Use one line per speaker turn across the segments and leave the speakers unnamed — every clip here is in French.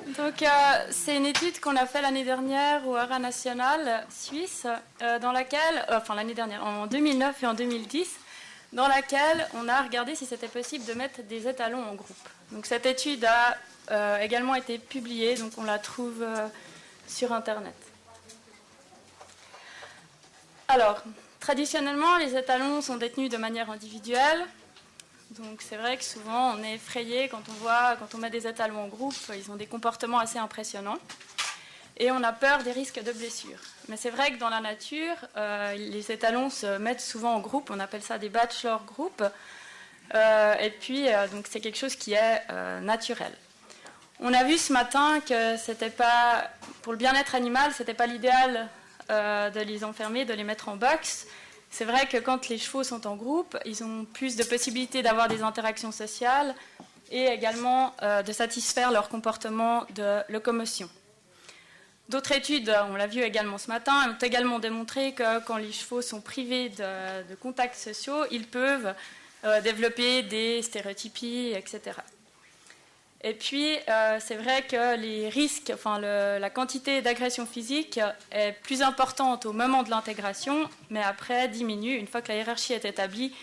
Donc, c'est une étude qu'on a fait l'année dernière au Haras national suisse, dans laquelle, enfin l'année dernière, en 2009 et en 2010, dans laquelle on a regardé si c'était possible de mettre des étalons en groupe. Donc, cette étude a également été publiée, donc on la trouve sur Internet. Alors, traditionnellement, les étalons sont détenus de manière individuelle. Donc c'est vrai que souvent on est effrayé quand on met des étalons en groupe, ils ont des comportements assez impressionnants et on a peur des risques de blessures. Mais c'est vrai que dans la nature, les étalons se mettent souvent en groupe, on appelle ça des bachelor groups, et puis donc c'est quelque chose qui est naturel. On a vu ce matin que c'était pas, pour le bien-être animal, c'était pas l'idéal de les enfermer, de les mettre en box. C'est vrai que quand les chevaux sont en groupe, ils ont plus de possibilités d'avoir des interactions sociales et également de satisfaire leur comportement de locomotion. D'autres études, on l'a vu également ce matin, ont également démontré que quand les chevaux sont privés de contacts sociaux, ils peuvent développer des stéréotypies, etc. Et puis, c'est vrai que les risques, la quantité d'agression physique est plus importante au moment de l'intégration, mais après diminue. Une fois que la hiérarchie est établie,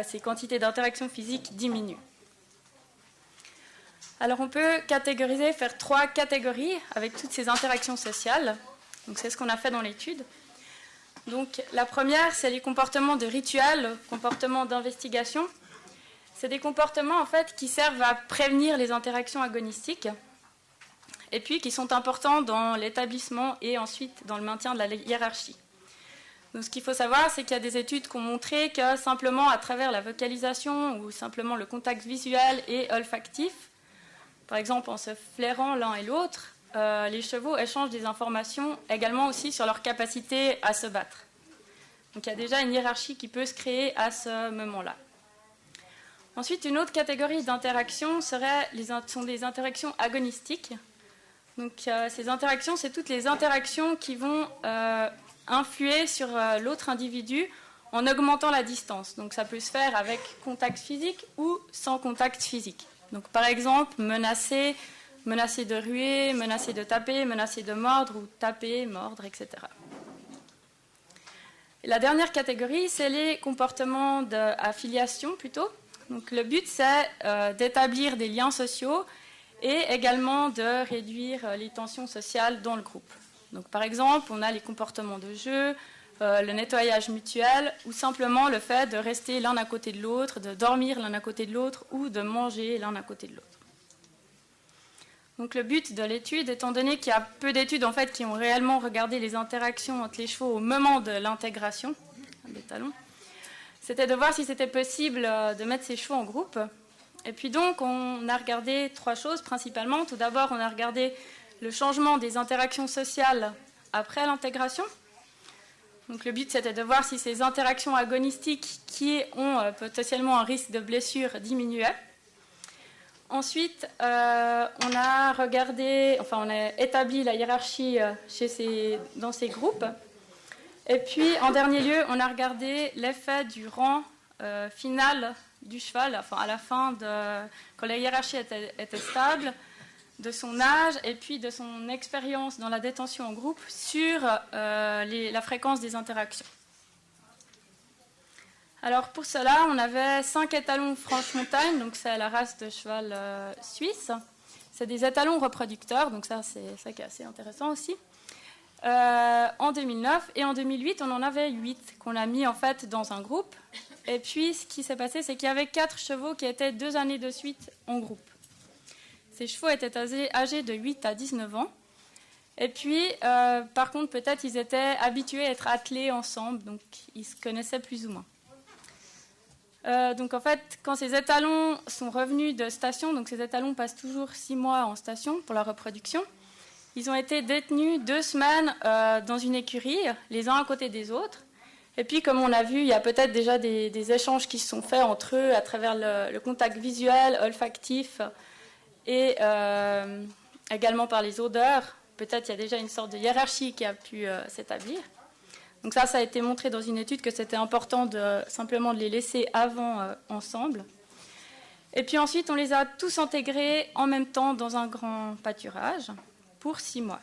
ces quantités d'interaction physique diminuent. Alors, on peut faire 3 catégories avec toutes ces interactions sociales. Donc, c'est ce qu'on a fait dans l'étude. Donc, la première, c'est les comportements de rituel, comportements d'investigation. C'est des comportements en fait qui servent à prévenir les interactions agonistiques et puis qui sont importants dans l'établissement et ensuite dans le maintien de la hiérarchie. Donc ce qu'il faut savoir, c'est qu'il y a des études qui ont montré que simplement à travers la vocalisation ou simplement le contact visuel et olfactif, par exemple en se flairant l'un et l'autre, les chevaux échangent des informations également aussi sur leur capacité à se battre. Donc il y a déjà une hiérarchie qui peut se créer à ce moment-là. Ensuite, une autre catégorie d'interactions sont des interactions agonistiques. Donc, ces interactions, c'est toutes les interactions qui vont influer sur l'autre individu en augmentant la distance. Donc, ça peut se faire avec contact physique ou sans contact physique. Donc, par exemple, menacer de ruer, menacer de taper, menacer de mordre ou taper, mordre, etc. Et la dernière catégorie, c'est les comportements d'affiliation plutôt. Donc le but, c'est d'établir des liens sociaux et également de réduire les tensions sociales dans le groupe. Donc par exemple, on a les comportements de jeu, le nettoyage mutuel ou simplement le fait de rester l'un à côté de l'autre, de dormir l'un à côté de l'autre ou de manger l'un à côté de l'autre. Donc le but de l'étude, étant donné qu'il y a peu d'études en fait, qui ont réellement regardé les interactions entre les chevaux au moment de l'intégration des talons, c'était de voir si c'était possible de mettre ces chevaux en groupe. Et puis donc, on a regardé 3 choses principalement. Tout d'abord, on a regardé le changement des interactions sociales après l'intégration. Donc le but, c'était de voir si ces interactions agonistiques qui ont potentiellement un risque de blessure diminuaient. Ensuite, on a établi la hiérarchie dans ces groupes. Et puis, en dernier lieu, on a regardé l'effet du rang final du cheval, à la fin, quand la hiérarchie était stable, de son âge et puis de son expérience dans la détention en groupe sur la fréquence des interactions. Alors, pour cela, on avait 5 étalons Franche-Montagne, donc c'est la race de cheval suisse. C'est des étalons reproducteurs, donc ça, c'est ça qui est assez intéressant aussi. En 2009 et en 2008, on en avait 8 qu'on a mis en fait dans un groupe. Et puis, ce qui s'est passé, c'est qu'il y avait 4 chevaux qui étaient 2 années de suite en groupe. Ces chevaux étaient âgés de 8 à 19 ans. Et puis, par contre, peut-être ils étaient habitués à être attelés ensemble, donc ils se connaissaient plus ou moins. Donc en fait, quand ces étalons sont revenus de station, donc ces étalons passent toujours 6 mois en station pour la reproduction, ils ont été détenus 2 semaines dans une écurie, les uns à côté des autres. Et puis, comme on a vu, il y a peut-être déjà des échanges qui se sont faits entre eux à travers le contact visuel, olfactif et également par les odeurs. Peut-être il y a déjà une sorte de hiérarchie qui a pu s'établir. Donc ça a été montré dans une étude que c'était important simplement de les laisser avant ensemble. Et puis ensuite, on les a tous intégrés en même temps dans un grand pâturage pour 6 mois.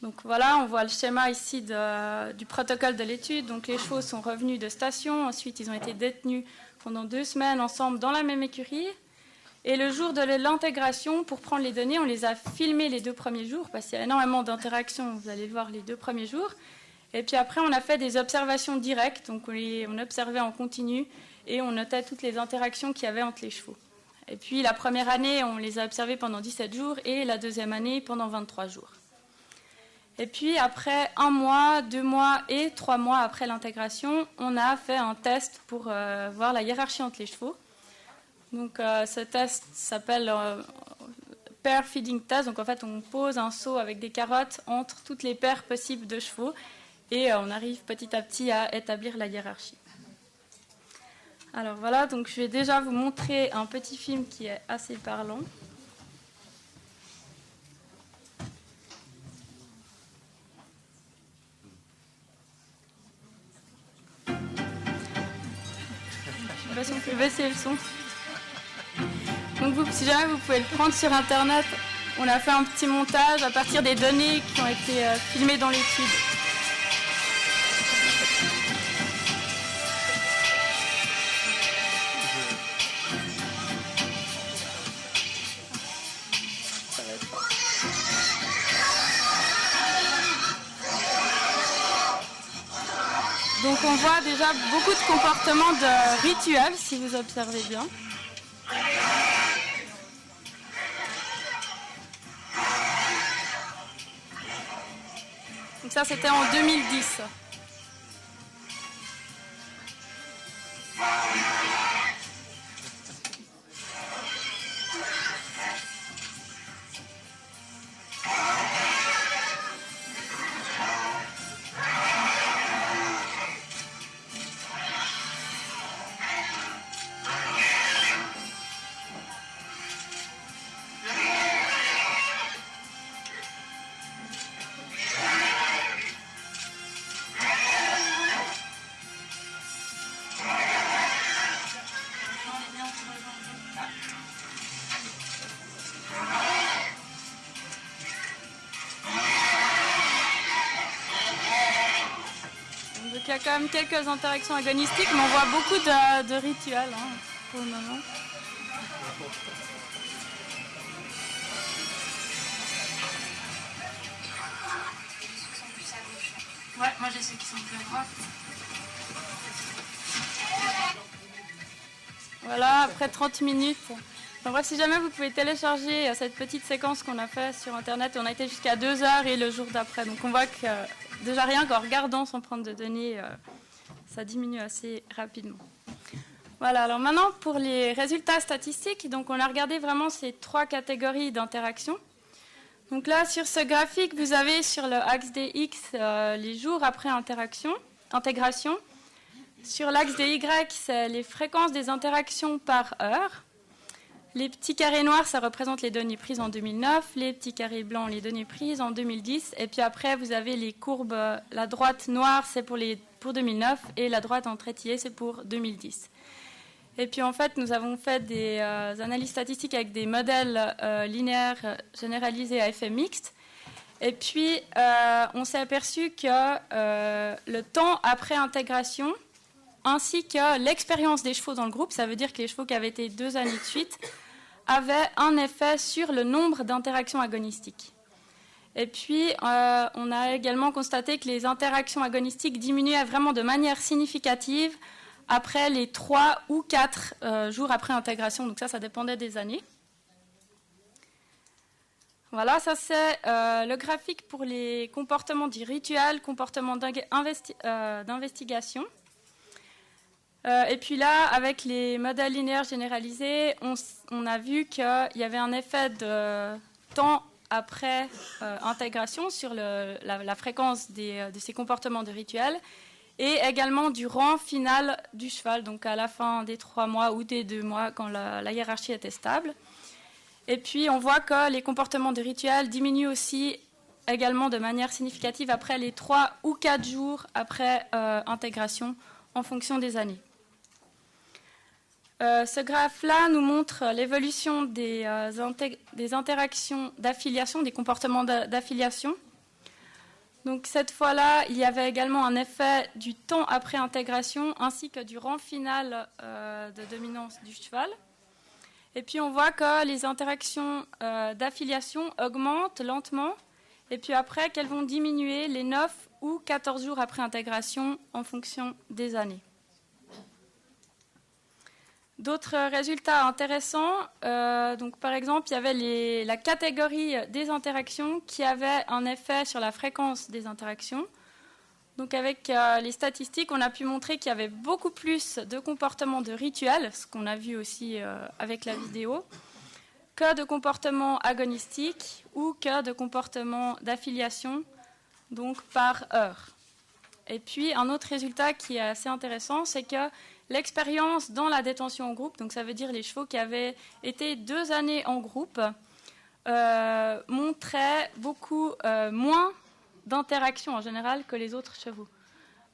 Donc voilà, on voit le schéma ici du protocole de l'étude. Donc les chevaux sont revenus de station, ensuite ils ont été détenus pendant 2 semaines ensemble dans la même écurie. Et le jour de l'intégration, pour prendre les données, on les a filmés les 2 premiers jours, parce qu'il y a énormément d'interactions, vous allez le voir les 2 premiers jours. Et puis après, on a fait des observations directes, donc on observait en continu, et on notait toutes les interactions qu'il y avait entre les chevaux. Et puis la première année, on les a observés pendant 17 jours, et la deuxième année pendant 23 jours. Et puis après 1 mois, 2 mois et 3 mois après l'intégration, on a fait un test pour voir la hiérarchie entre les chevaux. Donc ce test s'appelle pair feeding test. Donc en fait, on pose un seau avec des carottes entre toutes les paires possibles de chevaux et on arrive petit à petit à établir la hiérarchie. Alors voilà, donc je vais déjà vous montrer un petit film qui est assez parlant. Je ne sais pas si on peut baisser le son. Donc si jamais vous pouvez le prendre sur Internet, on a fait un petit montage à partir des données qui ont été filmées dans l'étude. Donc on voit déjà beaucoup de comportements de rituels, si vous observez bien. Donc ça, c'était en 2010. Il y a quand même quelques interactions agonistiques, mais on voit beaucoup de rituels pour le moment. Ouais, moi j'ai ceux qui sont plus à droite. Voilà, après 30 minutes. Enfin, bref, si jamais vous pouvez télécharger cette petite séquence qu'on a fait sur Internet, on a été jusqu'à 2 heures et le jour d'après. Donc on voit que déjà rien qu'en regardant sans prendre de données, ça diminue assez rapidement. Voilà, alors maintenant pour les résultats statistiques, donc on a regardé vraiment ces 3 catégories d'interactions. Donc là, sur ce graphique, vous avez sur le axe des X les jours après intégration. Sur l'axe des Y, c'est les fréquences des interactions par heure. Les petits carrés noirs, ça représente les données prises en 2009. Les petits carrés blancs, les données prises en 2010. Et puis après, vous avez les courbes. La droite noire, c'est pour 2009. Et la droite en trait c'est pour 2010. Et puis en fait, nous avons fait des analyses statistiques avec des modèles linéaires généralisés à effet mixte. Et puis, on s'est aperçu que le temps après intégration, ainsi que l'expérience des chevaux dans le groupe, ça veut dire que les chevaux qui avaient été 2 années de suite, avaient un effet sur le nombre d'interactions agonistiques. Et puis, on a également constaté que les interactions agonistiques diminuaient vraiment de manière significative après les 3 ou 4 jours après intégration. Donc ça dépendait des années. Voilà, ça c'est le graphique pour les comportements dits rituels, comportements d'investigation. Et puis là, avec les modèles linéaires généralisés, on a vu qu'il y avait un effet de temps après intégration sur la fréquence de ces comportements de rituels et également du rang final du cheval, donc à la fin des 3 mois ou des 2 mois quand la hiérarchie était stable. Et puis on voit que les comportements de rituels diminuent aussi également de manière significative après les 3 ou 4 jours après intégration en fonction des années. Ce graphe-là nous montre l'évolution des interactions d'affiliation, des comportements d'affiliation. Donc cette fois-là, il y avait également un effet du temps après intégration ainsi que du rang final de dominance du cheval. Et puis on voit que les interactions d'affiliation augmentent lentement et puis après qu'elles vont diminuer les 9 ou 14 jours après intégration en fonction des années. D'autres résultats intéressants, donc par exemple, il y avait la catégorie des interactions qui avait un effet sur la fréquence des interactions. Donc avec les statistiques, on a pu montrer qu'il y avait beaucoup plus de comportements de rituels, ce qu'on a vu aussi avec la vidéo, que de comportements agonistiques ou que de comportements d'affiliation, donc par heure. Et puis un autre résultat qui est assez intéressant, c'est que l'expérience dans la détention en groupe, donc ça veut dire les chevaux qui avaient été 2 années en groupe, montraient beaucoup moins d'interactions en général que les autres chevaux.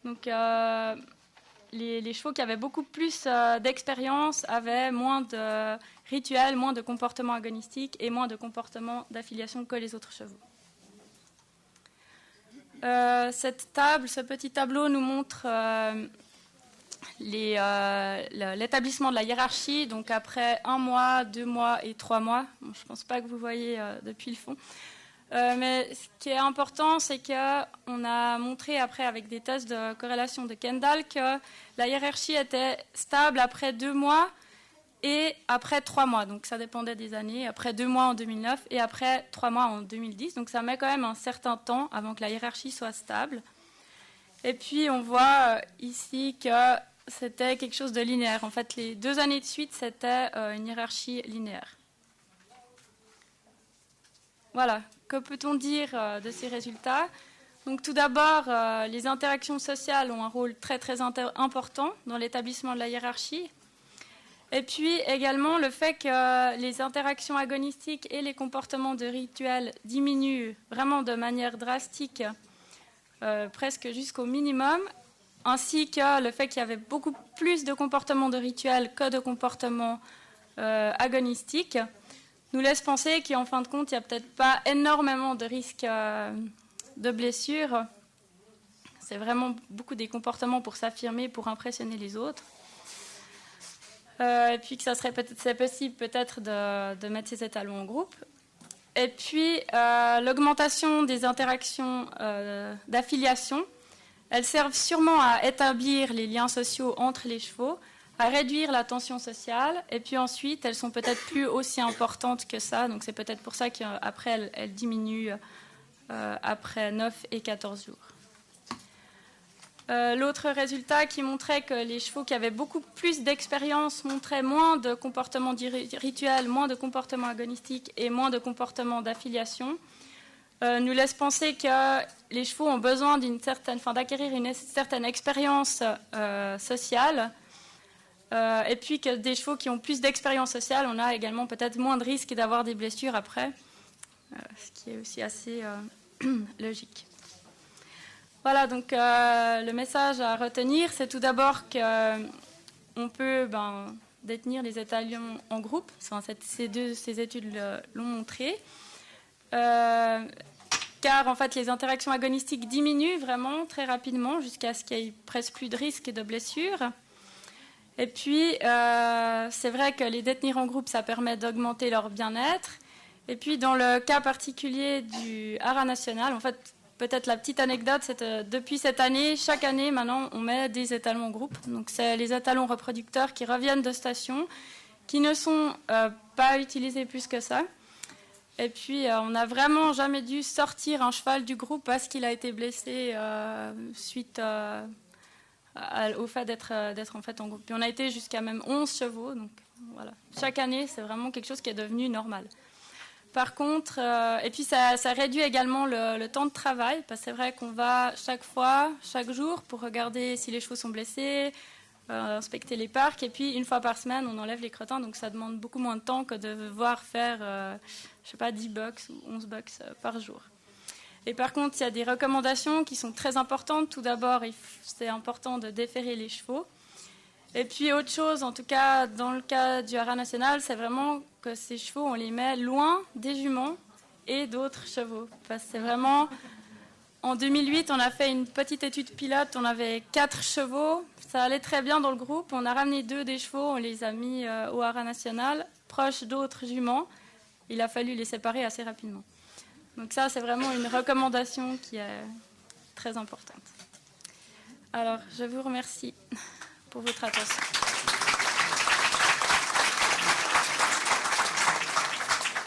Donc les chevaux qui avaient beaucoup plus d'expérience avaient moins de rituels, moins de comportements agonistiques et moins de comportements d'affiliation que les autres chevaux. Ce petit tableau nous montre l'établissement de la hiérarchie, donc après 1 mois, 2 mois et 3 mois. Bon, je ne pense pas que vous voyez depuis le fond. Mais ce qui est important, c'est qu'on a montré après avec des tests de corrélation de Kendall que la hiérarchie était stable après 2 mois et après 3 mois. Donc ça dépendait des années. Après 2 mois en 2009 et après 3 mois en 2010. Donc ça met quand même un certain temps avant que la hiérarchie soit stable. Et puis on voit ici que c'était quelque chose de linéaire. En fait, les 2 années de suite, c'était une hiérarchie linéaire. Voilà. Que peut-on dire de ces résultats? Donc tout d'abord, les interactions sociales ont un rôle très très important dans l'établissement de la hiérarchie. Et puis également le fait que les interactions agonistiques et les comportements de rituel diminuent vraiment de manière drastique, presque jusqu'au minimum, ainsi que le fait qu'il y avait beaucoup plus de comportements de rituel que de comportements agonistiques, nous laisse penser qu'en fin de compte, il n'y a peut-être pas énormément de risques de blessures. C'est vraiment beaucoup des comportements pour s'affirmer, pour impressionner les autres. Et puis que c'est possible peut-être de mettre ces étalons en groupe. Et puis l'augmentation des interactions d'affiliation, elles servent sûrement à établir les liens sociaux entre les chevaux, à réduire la tension sociale, et puis ensuite, elles sont peut-être plus aussi importantes que ça, donc c'est peut-être pour ça qu'après, elles diminuent après 9 et 14 jours. L'autre résultat qui montrait que les chevaux qui avaient beaucoup plus d'expérience montraient moins de comportements rituels, moins de comportements agonistiques et moins de comportements d'affiliation, nous laisse penser que les chevaux ont besoin d'acquérir une certaine expérience sociale, et puis que des chevaux qui ont plus d'expérience sociale, on a également peut-être moins de risques d'avoir des blessures après, ce qui est aussi assez logique. Voilà, donc le message à retenir, c'est tout d'abord qu'on peut détenir les étalons en groupe, ces études l'ont montré, car en fait les interactions agonistiques diminuent vraiment très rapidement jusqu'à ce qu'il n'y ait presque plus de risques de blessures. Et puis, c'est vrai que les détenir en groupe, ça permet d'augmenter leur bien-être. Et puis, dans le cas particulier du haras national, en fait, peut-être la petite anecdote, c'est que depuis cette année, chaque année, maintenant, on met des étalons en groupe. Donc, c'est les étalons reproducteurs qui reviennent de station, qui ne sont pas utilisés plus que ça. Et puis, on n'a vraiment jamais dû sortir un cheval du groupe parce qu'il a été blessé suite au fait d'être en fait en groupe. Puis on a été jusqu'à même 11 chevaux, donc voilà. Chaque année, c'est vraiment quelque chose qui est devenu normal. Par contre, et puis ça réduit également le temps de travail, parce que c'est vrai qu'on va chaque jour, pour regarder si les chevaux sont blessés, inspecter les parcs, et puis une fois par semaine, on enlève les crottins, donc ça demande beaucoup moins de temps que de devoir faire, 10 box ou 11 box par jour. Et par contre, il y a des recommandations qui sont très importantes. Tout d'abord, c'est important de déferrer les chevaux. Et puis autre chose, en tout cas dans le cas du haras national, c'est vraiment que ces chevaux, on les met loin des juments et d'autres chevaux. Parce que c'est vraiment... En 2008, on a fait une petite étude pilote, on avait 4 chevaux, ça allait très bien dans le groupe, on a ramené 2 des chevaux, on les a mis au haras national, proches d'autres juments. Il a fallu les séparer assez rapidement. Donc ça, c'est vraiment une recommandation qui est très importante. Alors, je vous remercie pour votre attention.